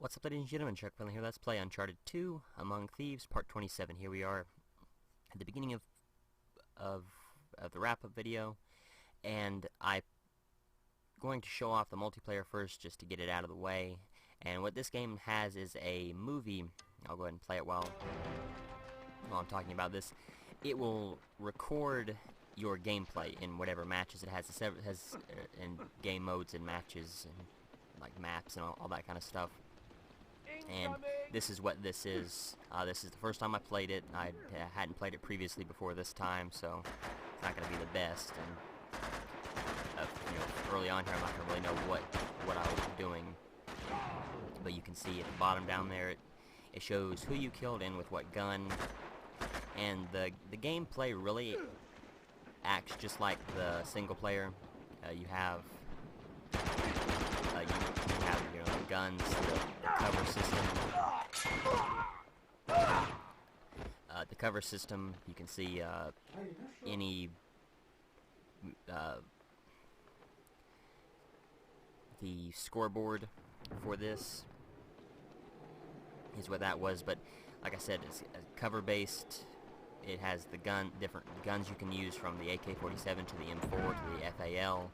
What's up, ladies and gentlemen? chuckfinleLP here. Let's play Uncharted 2 Among Thieves, Part 27. Here we are at the beginning of the wrap-up video, and I'm going to show off the multiplayer first just to get it out of the way. And what this game has is a movie. I'll go ahead and play it while I'm talking about this. It will record your gameplay in whatever matches it has. It has in game modes and matches and like maps and all that kind of stuff. And this is what this is. This is the first time I played it. I hadn't played it previously before this time, so it's not going to be the best. And early on here, I'm not going to really know what I was doing. But you can see at the bottom down there, it shows who you killed and with what gun. And the gameplay really acts just like the single player. You have the guns, the cover system. The cover system, you can see any the scoreboard for this is what that was, but like I said, it's cover based. It has the different guns you can use, from the AK-47 to the M4 to the FAL,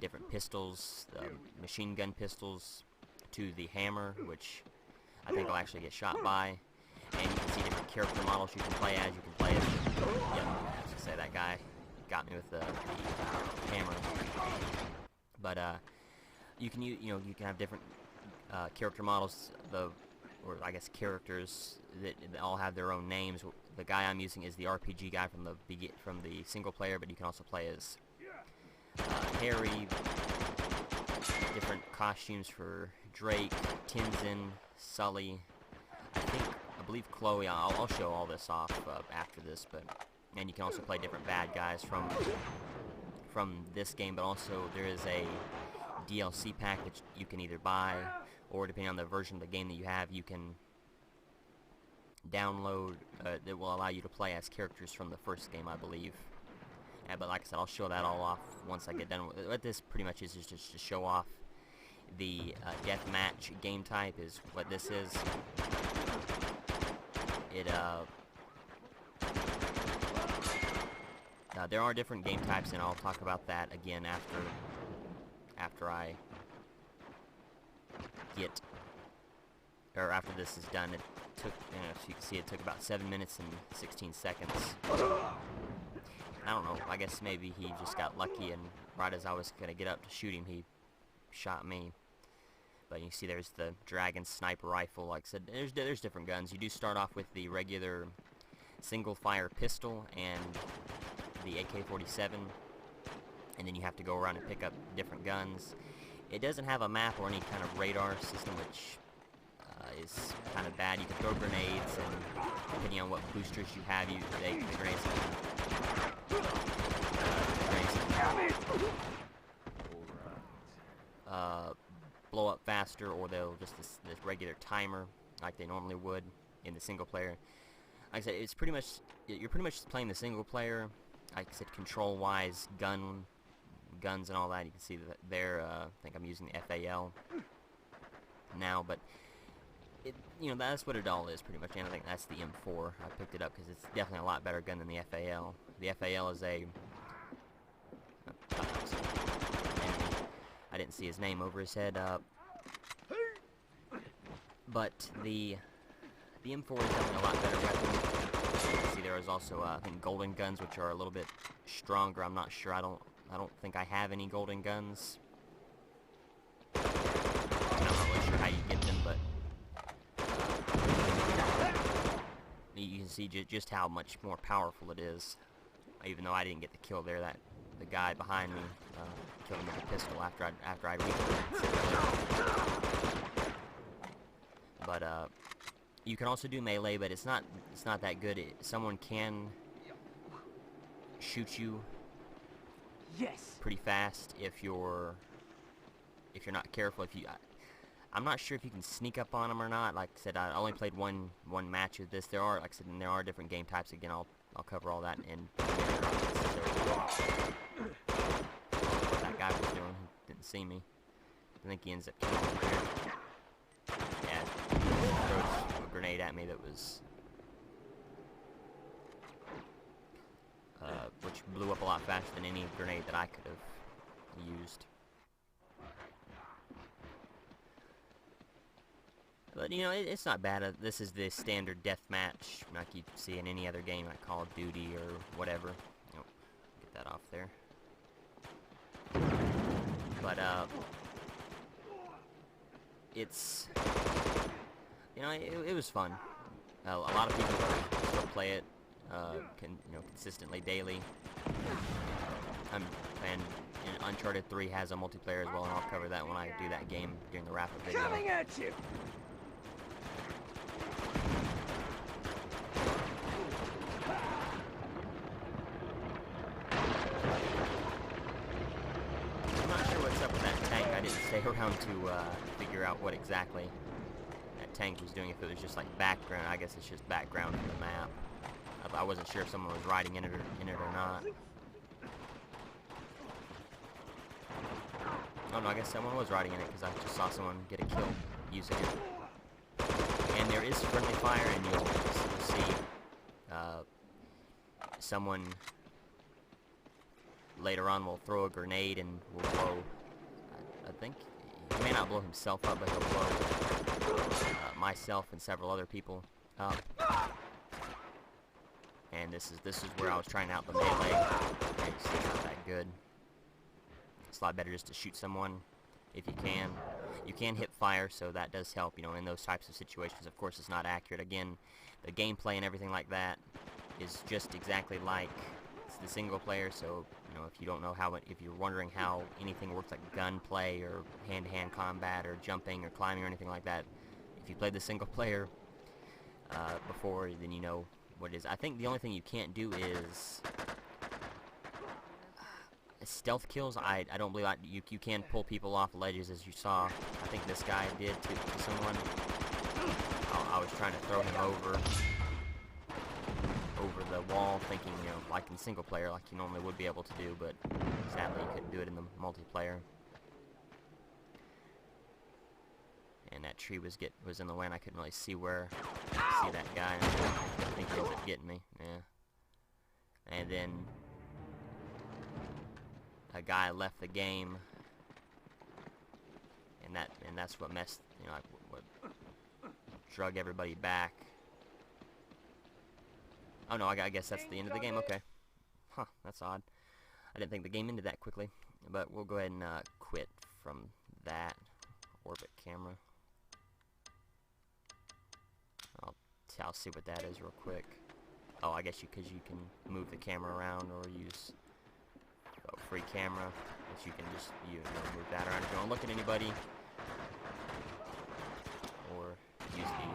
different pistols, machine gun pistols, to the hammer, which I think will actually get shot by. And you can see different character models you can play as. You can play as, yep, I was gonna say that guy got me with the hammer. But you can you can have different character models, or I guess characters that all have their own names. The guy I'm using is the RPG guy from the single player, but you can also play as Harry. Different costumes for Drake, Tenzin, Sully, I believe Chloe. I'll show all this off after this, and you can also play different bad guys from this game, but also there is a DLC pack that you can either buy, or depending on the version of the game that you have, you can download that will allow you to play as characters from the first game, I believe. But like I said, I'll show that all off once I get done with it. What this pretty much is just to show off the deathmatch game type is what this is. There are different game types, and I'll talk about that again after I get, or after this is done. It took, as you can see, it took about 7 minutes and 16 seconds. I don't know, I guess maybe he just got lucky, and right as I was going to get up to shoot him, he shot me. But you see there's the Dragon Sniper Rifle. Like I said, there's different guns. You do start off with the regular single-fire pistol and the AK-47, and then you have to go around and pick up different guns. It doesn't have a map or any kind of radar system, which is kind of bad. You can throw grenades, and depending on what boosters you have, the grenades blow up faster, or they'll just this regular timer like they normally would in the single player. Like I said, it's pretty much, you're pretty much playing the single player. Like I said, control wise, guns and all that. You can see that there. I think I'm using the FAL now, but that's what it all is pretty much. And I think that's the M4. I picked it up because it's definitely a lot better gun than the FAL. The FAL is a I didn't see his name over his head, but the M4 is definitely a lot better weapon. You can see there is also I think golden guns, which are a little bit stronger. I'm not sure. I don't think I have any golden guns. I'm not really sure how you get them, but you can see just how much more powerful it is. Even though I didn't get the kill there, the guy behind me killed him with a pistol after I reached him. But you can also do melee, but it's not that good. Someone can shoot you pretty fast if you're not careful. I'm not sure if you can sneak up on them or not. Like I said, I only played one match of this. There are, like I said, there are different game types. Again, I'll cover all that in what that guy was doing. He didn't see me. I think he ends up killing me there. grenade at me that was which blew up a lot faster than any grenade that I could have used. But, you know, it's not bad. This is the standard deathmatch like you see in any other game, like Call of Duty or whatever. Oh, get that off there. But, it's, you know, it was fun. A lot of people still play it, consistently, daily. And Uncharted 3 has a multiplayer as well, and I'll cover that when I do that game during the wrap-up video. Coming at you! I'm not sure what's up with that tank. I didn't stay around to figure out what exactly that tank was doing. If it was just like background, I guess it's just background in the map. I wasn't sure if someone was riding in it or not. Oh no, I guess someone was riding in it because I just saw someone get a kill using it. And there is friendly fire, and you'll see someone later on will throw a grenade and will blow. I think he may not blow himself up, but he'll blow myself and several other people up. And this is where I was trying out the melee. It's not that good. It's a lot better just to shoot someone if you can. You can hit fire, so that does help, you know, in those types of situations. Of course, it's not accurate. Again, the gameplay and everything like that is just exactly like the single player. So, you know, if you don't know how if you're wondering how anything works like gunplay or hand-to-hand combat or jumping or climbing or anything like that, if you played the single player before, then you know what it is. I think the only thing you can't do is stealth kills. I don't believe you can pull people off ledges, as you saw. I think this guy did to someone. I was trying to throw him over the wall, thinking, you know, like in single player, like you normally would be able to do, but sadly you couldn't do it in the multiplayer. And that tree was in the way, and I couldn't really see that guy. I think he ended up getting me. Yeah. And then a guy left the game, and that's what messed, you know, like, what drug everybody back. Oh no, I guess that's the end of the game. Okay. Huh, that's odd. I didn't think the game ended that quickly. But we'll go ahead and quit from that orbit camera. I'll see what that is real quick. Oh, I guess because you can move the camera around or use free camera, which you can just move that around if you don't look at anybody, or use the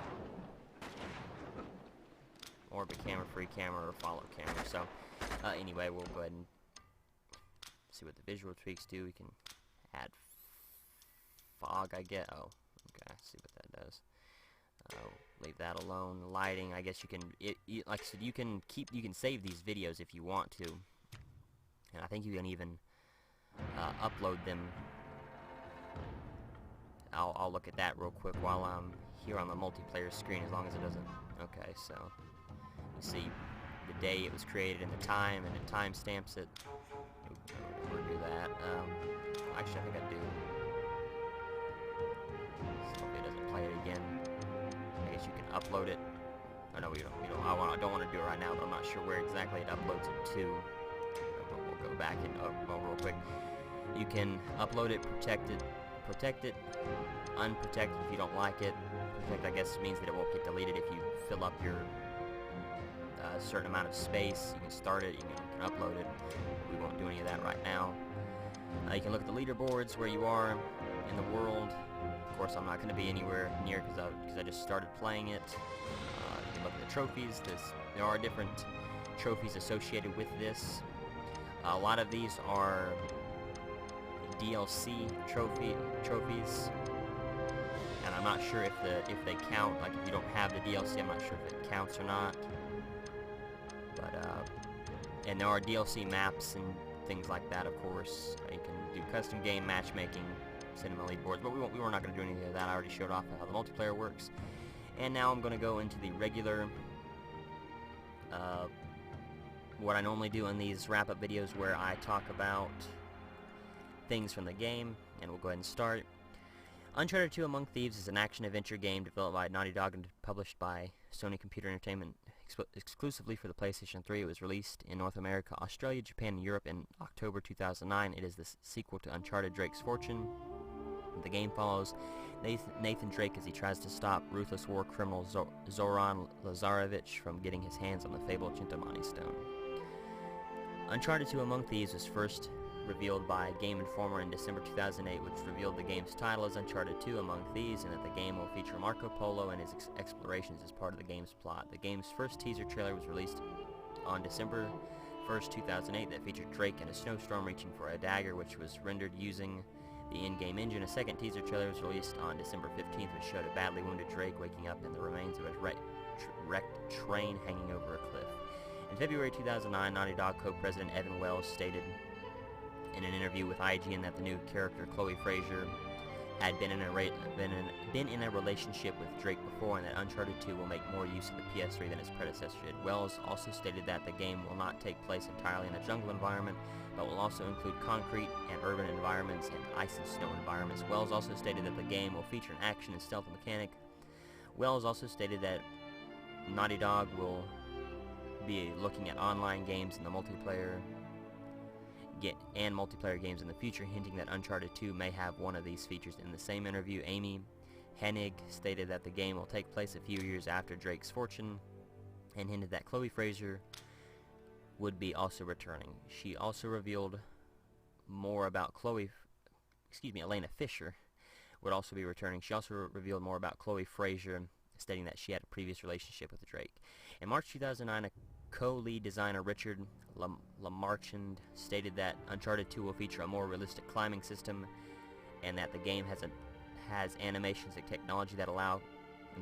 orbit camera, free camera, or follow camera. So anyway, we'll go ahead and see what the visual tweaks do. We can add fog, I get. Oh, okay, see what that does. Leave that alone. Lighting, I guess you can. Like I said, you can save these videos if you want to, and I think you can even upload them. I'll look at that real quick while I'm here on the multiplayer screen, as long as it doesn't. Okay, so you see the day it was created and the time, and it time stamps it. We'll do that. Actually, I think I do. So if it doesn't play it again, I guess you can upload it. Oh no, we don't. I don't want to do it right now, but I'm not sure where exactly it uploads it to. But we'll go back and real quick. You can upload it, protect it, unprotect it if you don't like it. Protect, I guess, means that it won't get deleted if you fill up your certain amount of space. You can start it, you can upload it. We won't do any of that right now. You can look at the leaderboards, where you are in the world. Of course, I'm not going to be anywhere near because I just started playing it. You can look at the trophies. There are different trophies associated with this. A lot of these are DLC trophies, and I'm not sure if they count. Like, if you don't have the DLC, I'm not sure if it counts or not. But and there are DLC maps and things like that. Of course, you can do custom game matchmaking, cinema leaderboards. But we're not going to do any of that. I already showed off how the multiplayer works. And now I'm going to go into the regular, what I normally do in these wrap-up videos, where I talk about things from the game, and we'll go ahead and start. Uncharted 2 Among Thieves is an action-adventure game developed by Naughty Dog and published by Sony Computer Entertainment exclusively for the PlayStation 3. It was released in North America, Australia, Japan, and Europe in October 2009. It is the sequel to Uncharted Drake's Fortune. The game follows Nathan Drake as he tries to stop ruthless war criminal Zoran Lazarevich from getting his hands on the fabled Chintamani stone. Uncharted 2 Among Thieves was first revealed by Game Informer in December 2008, which revealed the game's title as Uncharted 2 Among Thieves, and that the game will feature Marco Polo and his explorations as part of the game's plot. The game's first teaser trailer was released on December 1st, 2008, that featured Drake in a snowstorm reaching for a dagger, which was rendered using the in-game engine. A second teaser trailer was released on December 15th, which showed a badly wounded Drake waking up in the remains of a wrecked train hanging over a cliff. In February 2009, Naughty Dog co-president Evan Wells stated in an interview with IGN that the new character, Chloe Fraser, had been in a relationship with Drake before, and that Uncharted 2 will make more use of the PS3 than its predecessor did. Wells also stated that the game will not take place entirely in a jungle environment, but will also include concrete and urban environments and ice and snow environments. Wells also stated that the game will feature an action and stealth mechanic. Wells also stated that Naughty Dog will be looking at online games in the multiplayer games in the future, hinting that Uncharted 2 may have one of these features. In the same interview, Amy Hennig stated that the game will take place a few years after Drake's Fortune, and hinted that Chloe Fraser would be also returning. She also revealed more about Elena Fisher would also be returning. She also revealed more about Chloe Fraser, stating that she had a previous relationship with Drake. In March 2009, a co-lead designer, Richard Lamarchand, stated that Uncharted 2 will feature a more realistic climbing system, and that the game has animations and technology that allow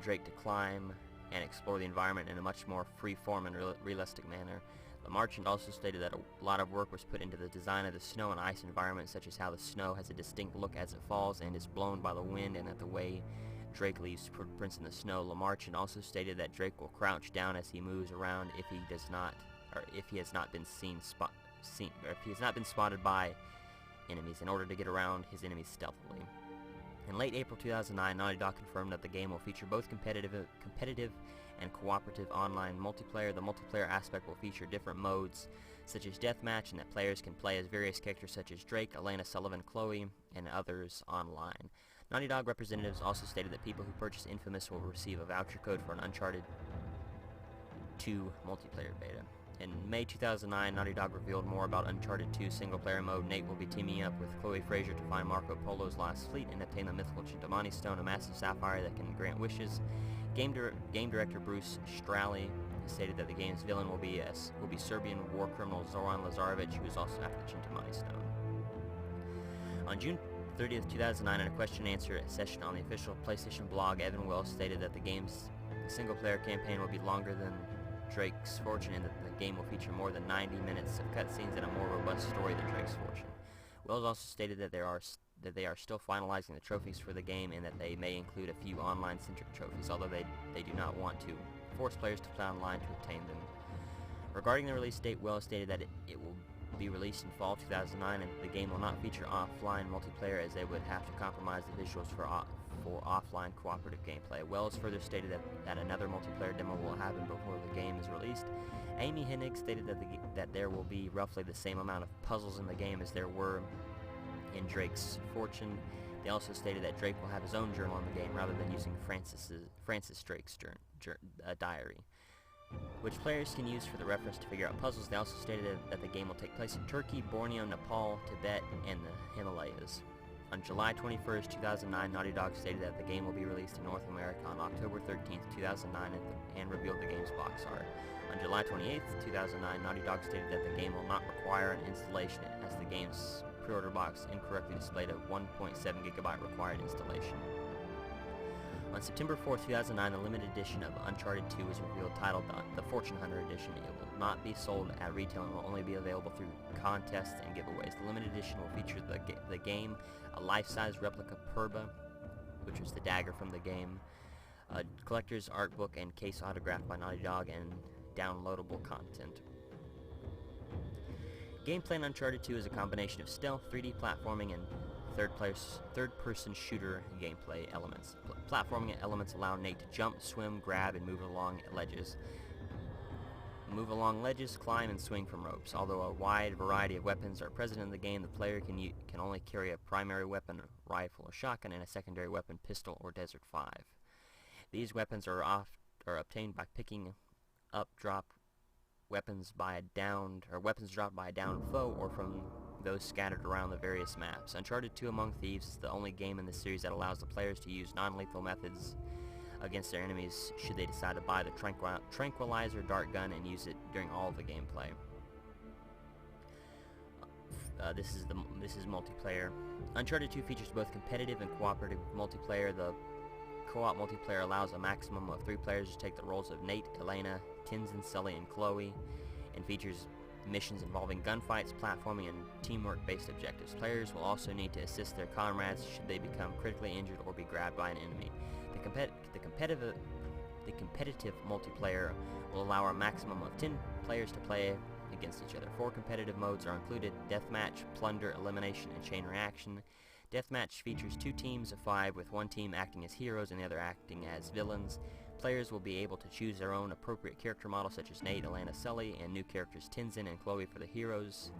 Drake to climb and explore the environment in a much more free-form and realistic manner. Lamarchand also stated that a lot of work was put into the design of the snow and ice environment, such as how the snow has a distinct look as it falls and is blown by the wind, and that the way Drake leaves footprints in the snow. Lamarchand also stated that Drake will crouch down as he moves around if he has not been spotted by enemies, in order to get around his enemies stealthily. In late April 2009, Naughty Dog confirmed that the game will feature both competitive and cooperative online multiplayer. The multiplayer aspect will feature different modes, such as deathmatch, and that players can play as various characters such as Drake, Elena Sullivan, Chloe, and others online. Naughty Dog representatives also stated that people who purchase Infamous will receive a voucher code for an Uncharted 2 multiplayer beta. In May 2009, Naughty Dog revealed more about Uncharted 2 single-player mode. Nate will be teaming up with Chloe Fraser to find Marco Polo's lost fleet and obtain the mythical Chintamani stone, a massive sapphire that can grant wishes. Game director Bruce Straley stated that the game's villain will be Serbian war criminal Zoran Lazarevich, who is also after the Chintamani stone. On June 30th, 2009, in a question-and-answer session on the official PlayStation blog, Evan Wells stated that the game's single-player campaign will be longer than Drake's Fortune, and that the game will feature more than 90 minutes of cutscenes and a more robust story than Drake's Fortune. Wells also stated that they are still finalizing the trophies for the game, and that they may include a few online-centric trophies, although they do not want to force players to play online to obtain them. Regarding the release date, Wells stated that it will be released in fall 2009, and the game will not feature offline multiplayer, as they would have to compromise the visuals for offline cooperative gameplay. Wells further stated that another multiplayer demo will happen before the game is released. Amy Hennig stated that there will be roughly the same amount of puzzles in the game as there were in Drake's Fortune. They also stated that Drake will have his own journal in the game rather than using Francis Drake's diary, which players can use for the reference to figure out puzzles. They also stated that the game will take place in Turkey, Borneo, Nepal, Tibet, and the Himalayas. On July 21st, 2009, Naughty Dog stated that the game will be released in North America on October 13th, 2009, and revealed the game's box art. On July 28th, 2009, Naughty Dog stated that the game will not require an installation, as the game's pre-order box incorrectly displayed a 1.7 gigabyte required installation. On September 4th, 2009, the limited edition of Uncharted 2 was revealed, titled the Fortune Hunter Edition. It will not be sold at retail and will only be available through contests and giveaways. The limited edition will feature the game, a life-size replica Purba, which was the dagger from the game, Collector's art book and case autographed by Naughty Dog, and downloadable content. Gameplay in Uncharted 2 is a combination of stealth, 3D platforming, and third-person shooter gameplay elements. Platforming elements allow Nate to jump, swim, grab, and move along ledges. Climb, and swing from ropes. Although a wide variety of weapons are present in the game, the player can only carry a primary weapon, rifle or shotgun, and a secondary weapon, pistol or Desert 5. These weapons are obtained by picking up weapons dropped by a downed foe, or from those scattered around the various maps. Uncharted 2 Among Thieves is the only game in the series that allows the players to use non-lethal methods against their enemies should they decide to buy the tranquilizer dart gun and use it during all of the gameplay. This is multiplayer. Uncharted 2 features both competitive and cooperative multiplayer. The co-op multiplayer allows a maximum of 3 players to take the roles of Nate, Elena, Tenzin, Sully, and Chloe, and features missions involving gunfights, platforming, and teamwork-based objectives. Players will also need to assist their comrades should they become critically injured or be grabbed by an enemy. The competitive multiplayer will allow a maximum of 10 players to play against each other. 4 competitive modes are included: Deathmatch, Plunder, Elimination, and Chain Reaction. Deathmatch features 2 teams of 5, with one team acting as heroes and the other acting as villains. Players will be able to choose their own appropriate character model, such as Nate, Elena, Sully, and new characters Tenzin and Chloe for the heroes.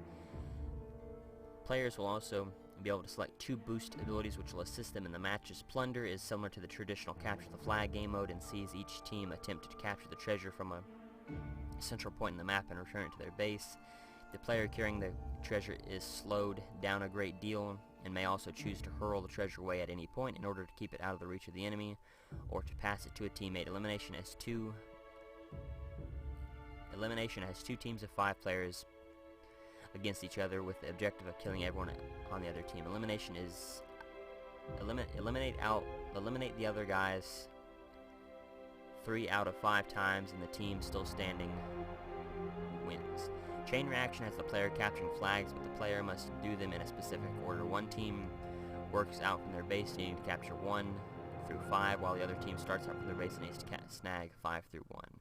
Players will also be able to select 2 boost abilities which will assist them in the matches. Plunder is similar to the traditional Capture the Flag game mode and sees each team attempt to capture the treasure from a central point in the map and return it to their base. The player carrying the treasure is slowed down a great deal and may also choose to hurl the treasure away at any point in order to keep it out of the reach of the enemy, or to pass it to a teammate. Elimination has 2 teams of 5 players against each other with the objective of killing everyone on the other team. Elimination is eliminate the other guys 3 out of 5 times, and the team still standing wins. Chain Reaction has the player capturing flags, but the player must do them in a specific order. One team works out from their base needing to capture 1 through 5, while the other team starts out from their base and needs to snag 5 through 1.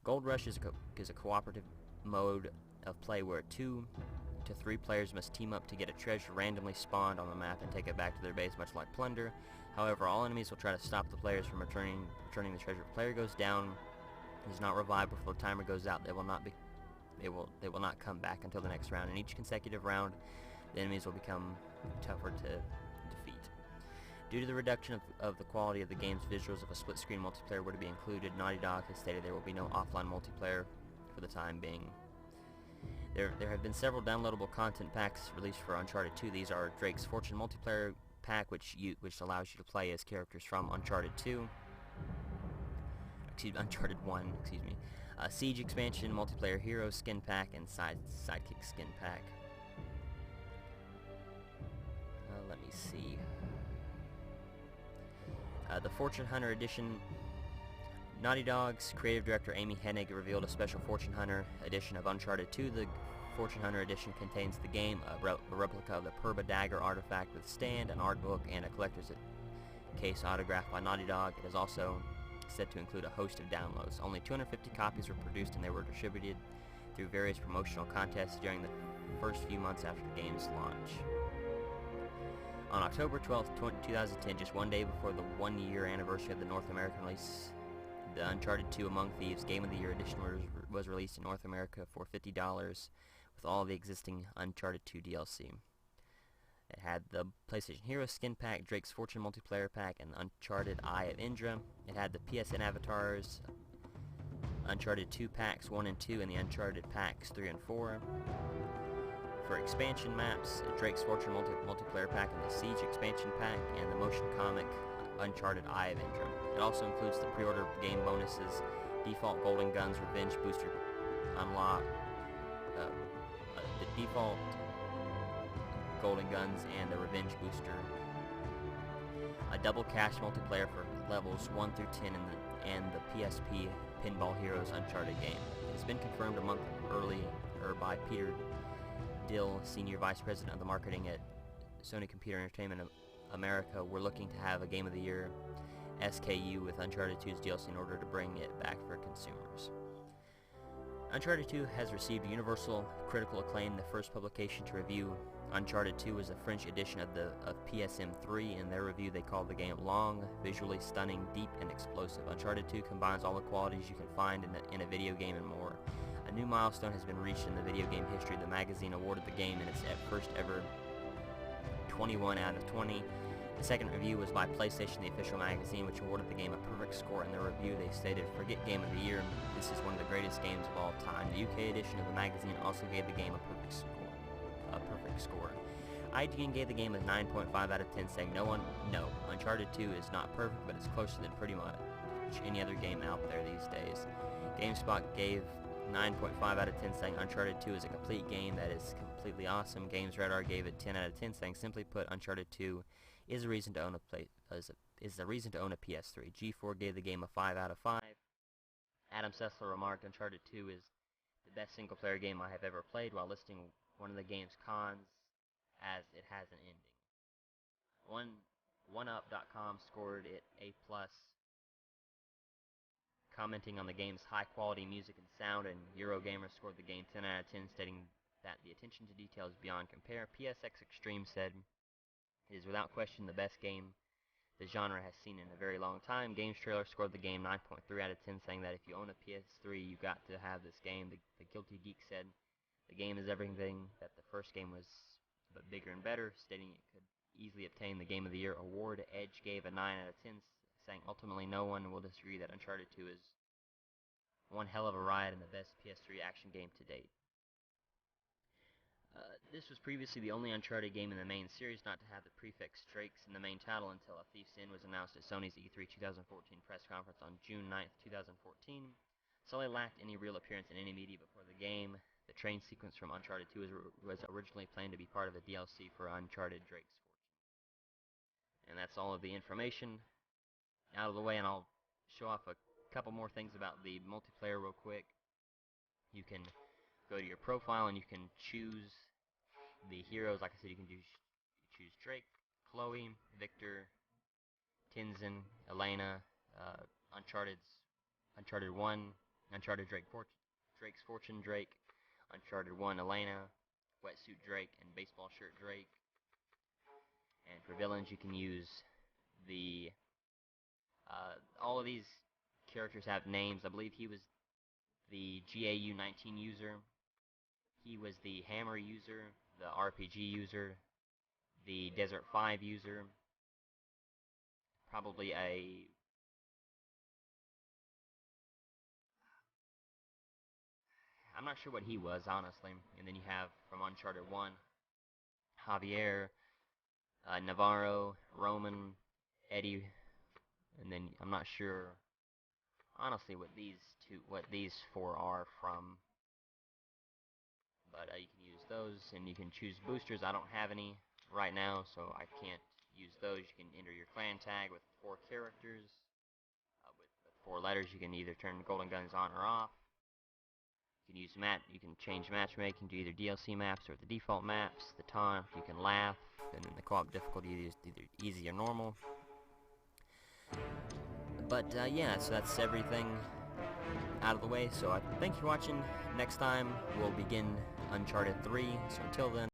Gold Rush is a cooperative mode of play where 2 to 3 players must team up to get a treasure randomly spawned on the map and take it back to their base, much like Plunder. However, all enemies will try to stop the players from returning the treasure. If the player goes down and is not revived before the timer goes out, they will not come back until the next round. In each consecutive round, the enemies will become tougher to defeat. Due to the reduction of the quality of the game's visuals, if a split-screen multiplayer were to be included, Naughty Dog has stated there will be no offline multiplayer for the time being. There have been several downloadable content packs released for Uncharted 2. These are Drake's Fortune multiplayer pack, which allows you to play as characters from Uncharted 1, Siege expansion, multiplayer hero skin pack, and sidekick skin pack. Let me see. The Fortune Hunter edition. Naughty Dog's creative director Amy Hennig revealed a special Fortune Hunter edition of Uncharted 2. The Fortune Hunter edition contains the game, a replica of the Purba Dagger artifact with stand, an art book, and a collector's case autographed by Naughty Dog. It is also said to include a host of downloads. Only 250 copies were produced, and they were distributed through various promotional contests during the first few months after the game's launch. On October 12, 2010, just one day before the 1-year anniversary of the North American release, the Uncharted 2 Among Thieves Game of the Year edition was released in North America for $50 with all the existing Uncharted 2 DLC. It had the PlayStation Hero skin pack, Drake's Fortune multiplayer pack, and the Uncharted Eye of Indra. It had the PSN avatars, Uncharted 2 packs 1 and 2, and the Uncharted packs 3 and 4. For expansion maps, Drake's Fortune multiplayer pack and the Siege expansion pack, and the motion comic Uncharted Eye of Indra. It also includes the pre-order game bonuses, default Golden Guns Revenge Booster unlock, the default Golden Guns and the Revenge Booster, a double cash multiplayer for levels 1 through 10 and the PSP Pinball Heroes Uncharted game. It has been confirmed a month earlier by Peter Dill, Senior Vice President of the Marketing at Sony Computer Entertainment America. We're looking to have a Game of the Year SKU with Uncharted 2's DLC in order to bring it back for consumers. Uncharted 2 has received universal critical acclaim. The first publication to review Uncharted 2 was a French edition of PSM3. In their review, they called the game long, visually stunning, deep, and explosive. Uncharted 2 combines all the qualities you can find in a video game and more. A new milestone has been reached in the video game history. The magazine awarded the game in its first ever 21 out of 20. The second review was by PlayStation, the official magazine, which awarded the game a perfect score. In their review, they stated, "Forget Game of the Year, this is one of the greatest games of all time." The UK edition of the magazine also gave the game a perfect score. IGN gave the game a 9.5 out of 10, saying, No, Uncharted 2 is not perfect, but it's closer than pretty much any other game out there these days. GameSpot gave 9.5 out of 10, saying Uncharted 2 is a complete game that is completely awesome. GamesRadar gave it 10 out of 10, saying, simply put, Uncharted 2 is a reason to own a PS3. G4 gave the game a 5 out of 5. Adam Sessler remarked, Uncharted 2 is the best single-player game I have ever played, while listing one of the game's cons as it has an ending. OneUp.com scored it A+, commenting on the game's high-quality music and sound, and Eurogamer scored the game 10 out of 10, stating that the attention to detail is beyond compare. PSX Extreme said, it is without question the best game the genre has seen in a very long time. Games Trailer scored the game 9.3 out of 10, saying that if you own a PS3, you got to have this game. The Guilty Geek said, the game is everything that the first game was, but bigger and better, stating it could easily obtain the Game of the Year award. Edge gave a 9 out of 10, saying ultimately no one will disagree that Uncharted 2 is one hell of a ride and the best PS3 action game to date. This was previously the only Uncharted game in the main series not to have the prefix Drakes in the main title until A Thief's End was announced at Sony's E3 2014 press conference on June 9th, 2014. Sully lacked any real appearance in any media before the game. The train sequence from Uncharted 2 was originally planned to be part of a DLC for Uncharted Drake's Fortune. And that's all of the information out of the way, and I'll show off a couple more things about the multiplayer real quick. You can go to your profile and you can choose the heroes. Like I said, you can choose Drake, Chloe, Victor, Tenzin, Elena, Uncharted 1, Uncharted Drake's Fortune Drake, Uncharted 1 Elena, Wetsuit Drake, and Baseball Shirt Drake. And for villains, you can use the all of these characters have names. I believe he was the GAU 19 user. He was the Hammer user, the RPG user, the Desert 5 user, probably I'm not sure what he was, honestly. And then you have from Uncharted 1, Javier, Navarro, Roman, Eddie, and then I'm not sure, honestly, what these four are from. But you can use those, and you can choose boosters. I don't have any right now, so I can't use those. You can enter your clan tag with 4 characters. With 4 letters, you can either turn Golden Guns on or off. You can change matchmaking to either DLC maps or the default maps. The taunt, you can laugh, and then the co-op difficulty is either easy or normal. But yeah, so that's everything out of the way. So thank you for watching. Next time we'll begin Uncharted 3. So until then.